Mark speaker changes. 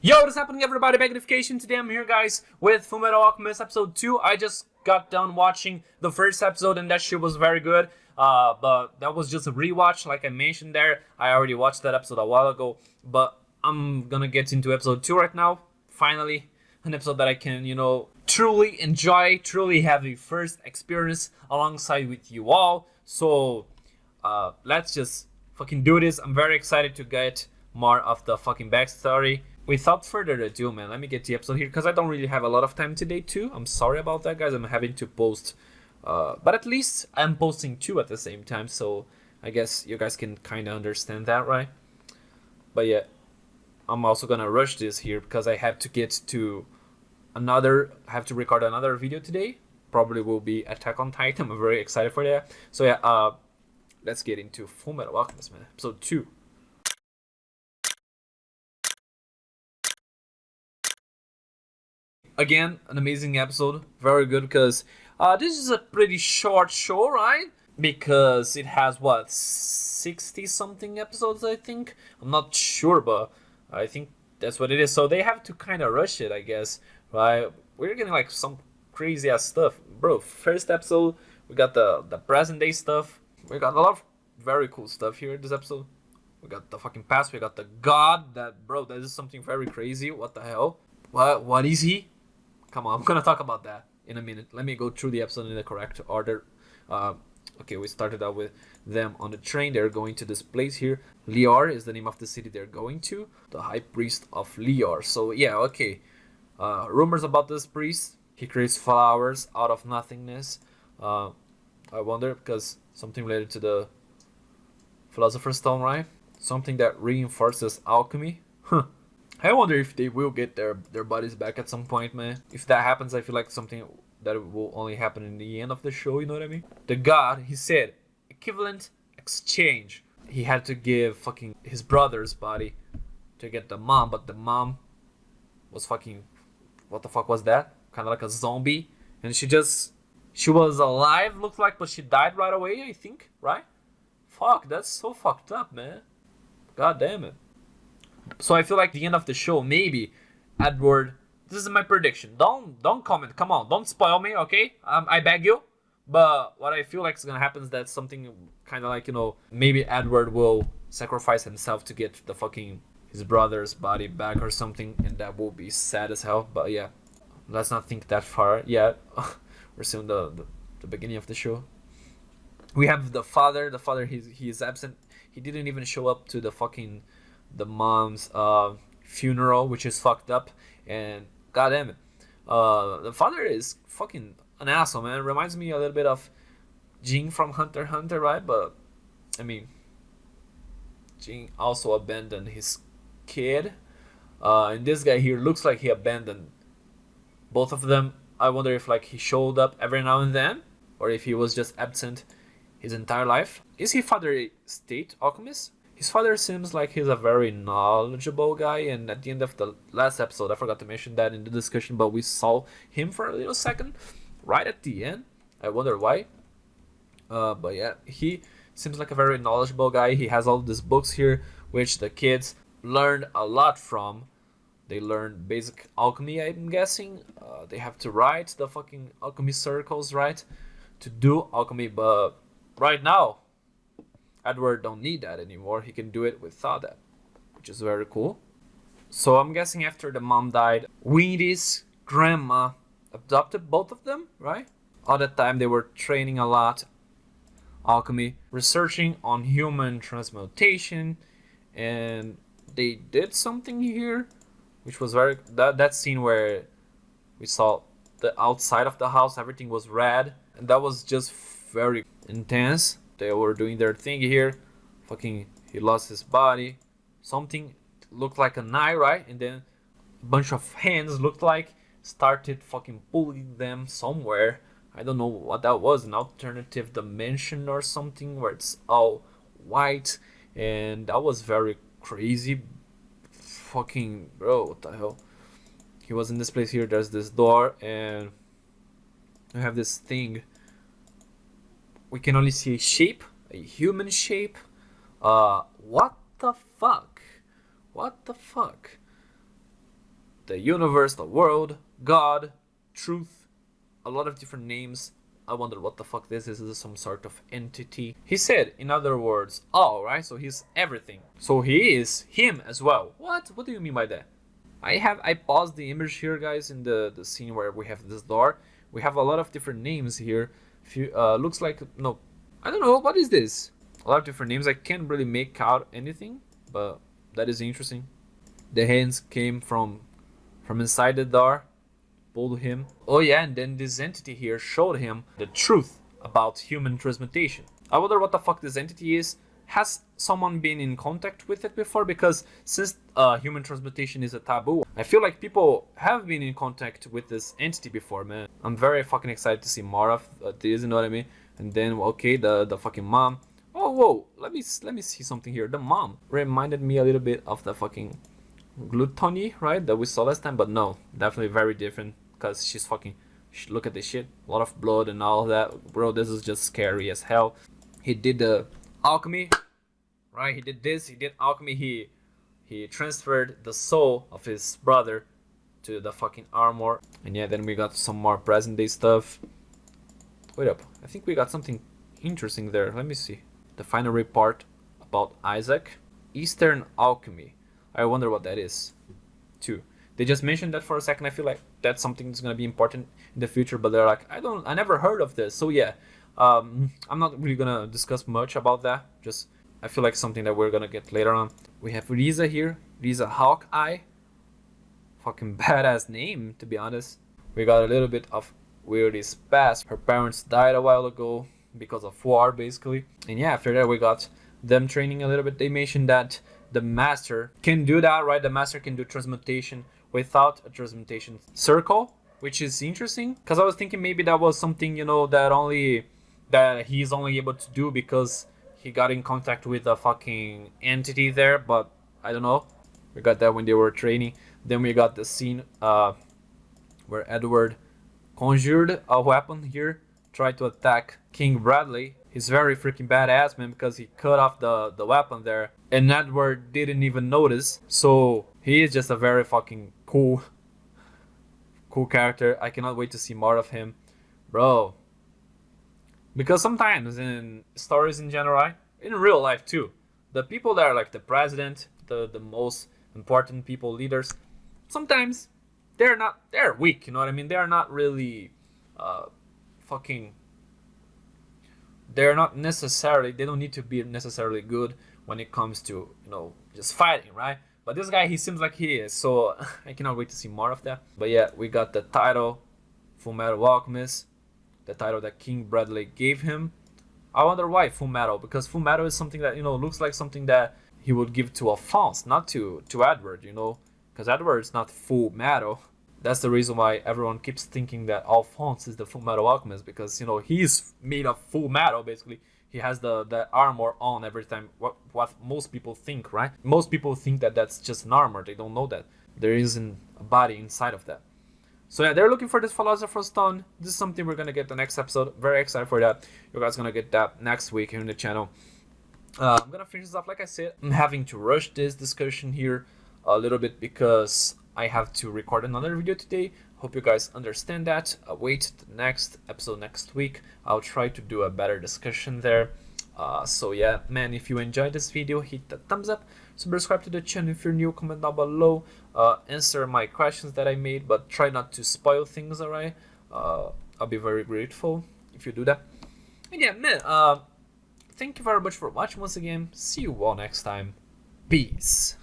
Speaker 1: Yo, what is happening, everybody? Magnification. Today I'm here, guys, with Fullmetal Alchemist episode 2. I just got done watching the first episode and that shit was very good. But that was just a rewatch, like I mentioned there. I already watched that episode a while ago, but I'm gonna get into episode 2 right now. Finally, an episode that I can, truly enjoy, truly have a first experience alongside with you all. So, let's just fucking do this. I'm very excited to get more of the fucking backstory. Without further ado, man, let me get the episode here because I don't really have a lot of time today too. I'm sorry about that, guys. I'm having to post, but at least I'm posting 2 at the same time, so I guess you guys can kind of understand that, right? But yeah, I'm also gonna rush this here because I have to get to record another video today. Probably will be Attack on Titan. I'm very excited for that. So yeah, let's get into Fullmetal Alchemist, man. Episode 2. Again, an amazing episode, very good because this is a pretty short show, right? Because it has what, 60 something episodes, I think. I'm not sure, but I think that's what it is. So they have to kind of rush it, I guess, right? We're getting like some crazy ass stuff, bro. First episode, we got the present day stuff. We got a lot of very cool stuff here in this episode. We got the fucking past. We got the god. That is something very crazy. What the hell? What is he? Come on, I'm gonna talk about that in a minute. Let me go through the episode in the correct order. Okay, we started out with them on the train. They're going to this place here. Lior is the name of the city they're going to. The High Priest of Lior. So yeah, okay. Rumors about this priest. He creates flowers out of nothingness. I wonder, because something related to the Philosopher's Stone, right? Something that reinforces alchemy. I wonder if they will get their bodies back at some point, man. If that happens, I feel like something that will only happen in the end of the show, you know what I mean? The god, he said, equivalent exchange. He had to give fucking his brother's body to get the mom, but the mom was fucking... What the fuck was that? Kind of like a zombie. And she was alive, looked like, but she died right away, I think, right? Fuck, that's so fucked up, man. God damn it. So I feel like the end of the show, maybe Edward. This is my prediction. Don't comment. Come on, don't spoil me, okay? I beg you. But what I feel like is gonna happen is that something kind of like, maybe Edward will sacrifice himself to get the fucking his brother's body back or something, and that will be sad as hell. But yeah, let's not think that far yet. We're still in the beginning of the show. We have the father. The father, he is absent. He didn't even show up to the mom's funeral, which is fucked up, and god damn it, the father is fucking an asshole, man. Reminds me a little bit of Jin from Hunter x Hunter, right? But I mean, Jin also abandoned his kid, and this guy here looks like he abandoned both of them. I wonder if like he showed up every now and then, or if he was just absent his entire life. Is he Father State Alchemist? His father seems like he's a very knowledgeable guy, and at the end of the last episode, I forgot to mention that in the discussion, but we saw him for a little second, right at the end. I wonder why. But yeah, he seems like a very knowledgeable guy. He has all these books here, which the kids learned a lot from. They learned basic alchemy, I'm guessing. They have to write the fucking alchemy circles, right? To do alchemy, but right now, Edward don't need that anymore. He can do it without that, which is very cool. So I'm guessing after the mom died, Wendy's grandma adopted both of them, right? All that time they were training a lot, alchemy, researching on human transmutation, and they did something here, which was very... That scene where we saw the outside of the house, everything was red, and that was just very intense. They were doing their thing here. Fucking, he lost his body. Something looked like an eye, right? And then a bunch of hands looked like started fucking pulling them somewhere. I don't know what that was. An alternative dimension or something where it's all white. And that was very crazy. Fucking, bro, what the hell? He was in this place here. There's this door. And I have this thing. We can only see a shape, a human shape. What the fuck? What the fuck? the universe, the world, God, truth, a lot of different names. I wonder what the fuck this is. Is this some sort of entity? He said, in other words, all, right? So he's everything. So he is him as well. What? What do you mean by that? I paused the image here, guys, in the scene where we have this door. We have a lot of different names here. Looks like, no, I don't know, what is this? A lot of different names. I can't really make out anything, but that is interesting. The hands came from inside the door. Pulled him. Oh yeah, and then this entity here showed him the truth about human transmutation. I wonder what the fuck this entity is. Has someone been in contact with it before? Because since human transmutation is a taboo, I feel like people have been in contact with this entity before, man. I'm very fucking excited to see more of this, you know what I mean? And then, okay, the fucking mom. Oh, whoa, let me see something here. The mom reminded me a little bit of the fucking gluttony, right, that we saw last time, but no, definitely very different. Because she's fucking, look at this shit, a lot of blood and all that, bro. This is just scary as hell. He did the alchemy, right? He did this. He did alchemy. He transferred the soul of his brother to the fucking armor. And yeah, then we got some more present day stuff. Wait up, I think we got something interesting there. Let me see. The final report about Isaac. Eastern alchemy. I wonder what that is too. They just mentioned that for a second. I feel like that's something that's gonna be important in the future, but they're like, I never heard of this. So yeah, I'm not really gonna discuss much about that. Just, I feel like something that we're gonna get later on. We have Riza here, Riza Hawkeye. Fucking badass name, to be honest. We got a little bit of Weird's past. Her parents died a while ago because of war, basically. And yeah, after that we got them training a little bit. They mentioned that the master can do that, right? The master can do transmutation without a transmutation circle, which is interesting, because I was thinking maybe that was something, you know, that he's only able to do because he got in contact with a fucking entity there, but I don't know. We got that when they were training. Then we got the scene where Edward conjured a weapon here, tried to attack King Bradley. He's very freaking badass, man, because he cut off the weapon there, and Edward didn't even notice. So he is just a very fucking cool character. I cannot wait to see more of him, bro. Because sometimes in stories in general, right? In real life too, the people that are like the president, the most important people, leaders, sometimes they're weak, you know what I mean? They're not really they're not necessarily, they don't need to be necessarily good when it comes to, you know, just fighting, right? But this guy, he seems like he is, so I cannot wait to see more of that. But yeah, we got the title, Fullmetal Alchemist, the title that King Bradley gave him. I wonder why Fullmetal, because Fullmetal is something that, you know, looks like something that he would give to Alphonse, not to Edward, you know, because Edward is not full metal. That's the reason why everyone keeps thinking that Alphonse is the Fullmetal Alchemist, because, you know, he's made of full metal, basically. He has the armor on every time, what most people think, right? Most people think that that's just an armor. They don't know that there isn't a body inside of that. So yeah, they're looking for this Philosopher's Stone. This is something we're gonna get the next episode. Very excited for that. You guys gonna get that next week here in the channel. I'm gonna finish this up. Like I said, I'm having to rush this discussion here a little bit because I have to record another video today. Hope you guys understand that. Wait the next episode next week. I'll try to do a better discussion there. So yeah, man, if you enjoyed this video, hit the thumbs up. Subscribe to the channel if you're new. Comment down below. Answer my questions that I made, but try not to spoil things, alright? I'll be very grateful if you do that. And yeah, man, thank you very much for watching once again. See you all next time. Peace.